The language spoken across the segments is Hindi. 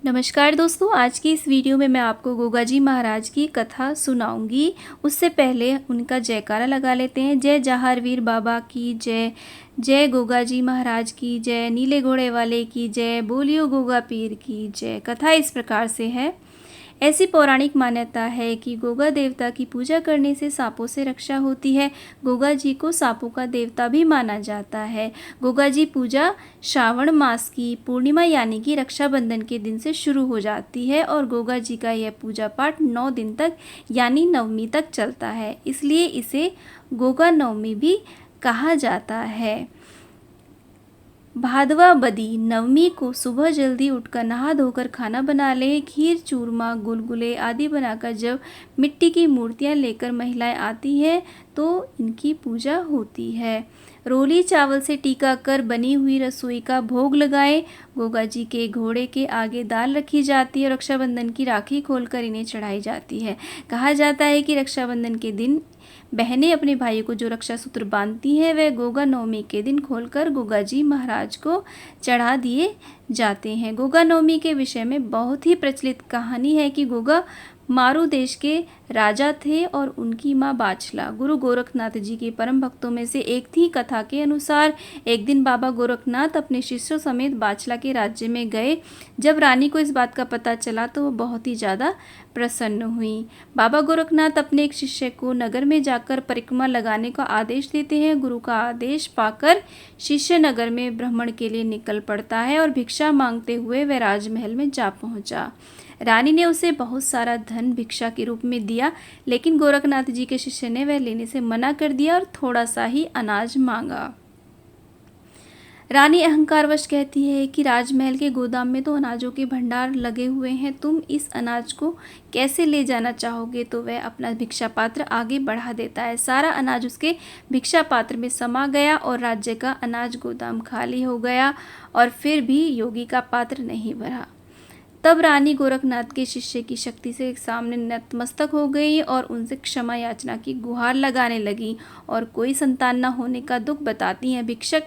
नमस्कार दोस्तों, आज की इस वीडियो में मैं आपको गोगा जी महाराज की कथा सुनाऊंगी। उससे पहले उनका जयकारा लगा लेते हैं। जय जहारवीर बाबा की जय, जय गोगा जी महाराज की जय, नीले घोड़े वाले की जय, बोलियो गोगा पीर की जय। कथा इस प्रकार से है। ऐसी पौराणिक मान्यता है कि गोगा देवता की पूजा करने से सांपों से रक्षा होती है। गोगा जी को सांपों का देवता भी माना जाता है। गोगा जी पूजा श्रावण मास की पूर्णिमा यानी कि रक्षाबंधन के दिन से शुरू हो जाती है और गोगा जी का यह पूजा पाठ 9 दिन तक यानी नवमी तक चलता है, इसलिए इसे गोगा नवमी भी कहा जाता है। भादवा बदी नवमी को सुबह जल्दी उठकर नहा धोकर खाना बना ले। खीर, चूरमा, गुलगुले आदि बनाकर जब मिट्टी की मूर्तियां लेकर महिलाएं आती हैं तो इनकी पूजा होती है। रोली चावल से टीका कर बनी हुई रसोई का भोग लगाए। गोगा जी के घोड़े के आगे दाल रखी जाती है और रक्षाबंधन की राखी खोलकर इन्हें चढ़ाई जाती है। कहा जाता है कि रक्षाबंधन के दिन बहनें अपने भाई को जो रक्षा सूत्र बांधती हैं वह गोगा नवमी के दिन खोलकर गोगा जी महाराज को चढ़ा दिए जाते हैं। गोगा नवमी के विषय में बहुत ही प्रचलित कहानी है कि गोगा मारू देश के राजा थे और उनकी माँ बाछला गुरु गोरखनाथ जी के परम भक्तों में से एक थी। कथा के अनुसार एक दिन बाबा गोरखनाथ अपने शिष्यों समेत बाछला के राज्य में गए। जब रानी को इस बात का पता चला तो वो बहुत ही ज़्यादा प्रसन्न हुई। बाबा गोरखनाथ अपने एक शिष्य को नगर में जाकर परिक्रमा लगाने का आदेश देते हैं। गुरु का आदेश पाकर शिष्य नगर में भ्रमण के लिए निकल पड़ता है और भिक्षा मांगते हुए वह राजमहल में जा पहुंचा। रानी ने उसे बहुत सारा धन भिक्षा के रूप में दिया, लेकिन गोरखनाथ जी के शिष्य ने वह लेने से मना कर दिया और थोड़ा सा ही अनाज मांगा। रानी अहंकारवश कहती है कि राजमहल के गोदाम में तो अनाजों के भंडार लगे हुए हैं, तुम इस अनाज को कैसे ले जाना चाहोगे? तो वह अपना भिक्षा पात्र आगे बढ़ा देता है। सारा अनाज उसके भिक्षा पात्र में समा गया और राज्य का अनाज गोदाम खाली हो गया और फिर भी योगी का पात्र नहीं भरा। तब रानी गोरखनाथ के शिष्य की शक्ति से सामने नतमस्तक हो गई और उनसे क्षमा याचना की गुहार लगाने लगी और कोई संतान न होने का दुख बताती हैं। भिक्षक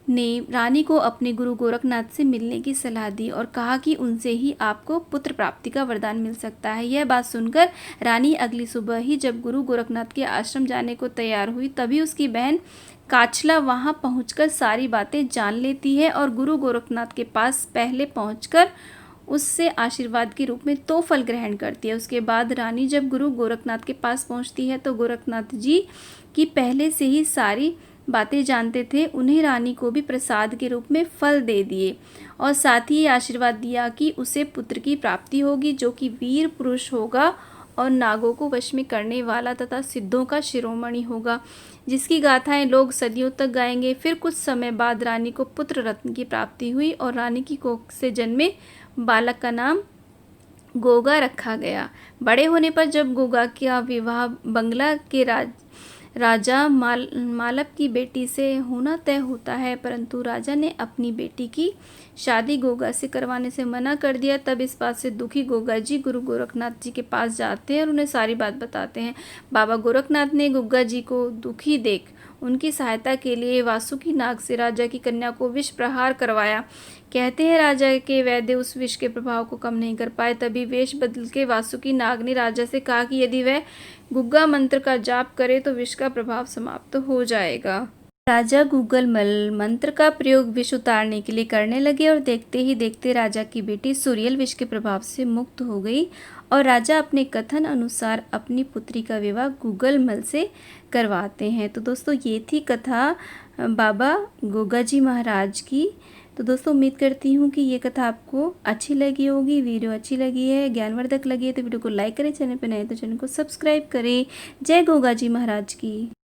ने रानी को अपने गुरु गोरखनाथ से मिलने की सलाह दी और कहा कि उनसे ही आपको पुत्र प्राप्ति का वरदान मिल सकता है। यह बात सुनकर रानी अगली सुबह ही जब गुरु गोरखनाथ के आश्रम जाने को तैयार हुई तभी उसकी बहन काचला वहां पहुंचकर सारी बातें जान लेती है और गुरु गोरखनाथ के पास पहले पहुंचकर उससे आशीर्वाद के रूप में तोहफल ग्रहण करती है। उसके बाद रानी जब गुरु गोरखनाथ के पास पहुंचती है तो गोरखनाथ जी की पहले से ही सारी बातें जानते थे। उन्हें रानी को भी प्रसाद के रूप में फल दे दिए और साथ ही आशीर्वाद दिया कि उसे पुत्र की प्राप्ति होगी जो कि वीर पुरुष होगा और नागों को वश में करने वाला तथा सिद्धों का शिरोमणि होगा, जिसकी गाथाएं लोग सदियों तक गाएंगे। फिर कुछ समय बाद रानी को पुत्र रत्न की प्राप्ति हुई और रानी की कोख से जन्मे बालक का नाम गोगा रखा गया। बड़े होने पर जब गोगा का विवाह बंगला के राजा मालव की बेटी से होना तय होता है, परंतु राजा ने अपनी बेटी की शादी गोगा से करवाने से मना कर दिया। तब इस बात से दुखी गोगा जी गुरु गोरखनाथ जी के पास जाते हैं और उन्हें सारी बात बताते हैं। बाबा गोरखनाथ ने गोगा जी को दुखी देख उनकी सहायता के लिए वासुकी नाग से राजा की कन्या को विष प्रहार करवाया। कहते हैं राजा के वैद्य उस विष के प्रभाव को कम नहीं कर पाए। तभी वेश बदल के वासुकी नाग ने राजा से कहा कि यदि वह गुग्गा मंत्र का जाप करे तो विष का प्रभाव समाप्त हो जाएगा। राजा गूगल मंत्र का प्रयोग विष उतारने के लिए करने लगे और देखते ही देखते राजा की बेटी सूर्यल विष के प्रभाव से मुक्त हो गई और राजा अपने कथन अनुसार अपनी पुत्री का विवाह गूगल मल से करवाते हैं। तो दोस्तों ये थी कथा बाबा गोगा जी महाराज की। तो दोस्तों उम्मीद करती हूँ कि ये कथा आपको अच्छी लगी होगी। वीडियो अच्छी लगी है, ज्ञानवर्धक लगी है तो वीडियो को लाइक करें, चैनल पर नए तो चैनल को सब्सक्राइब करें। जय गोगा जी महाराज की।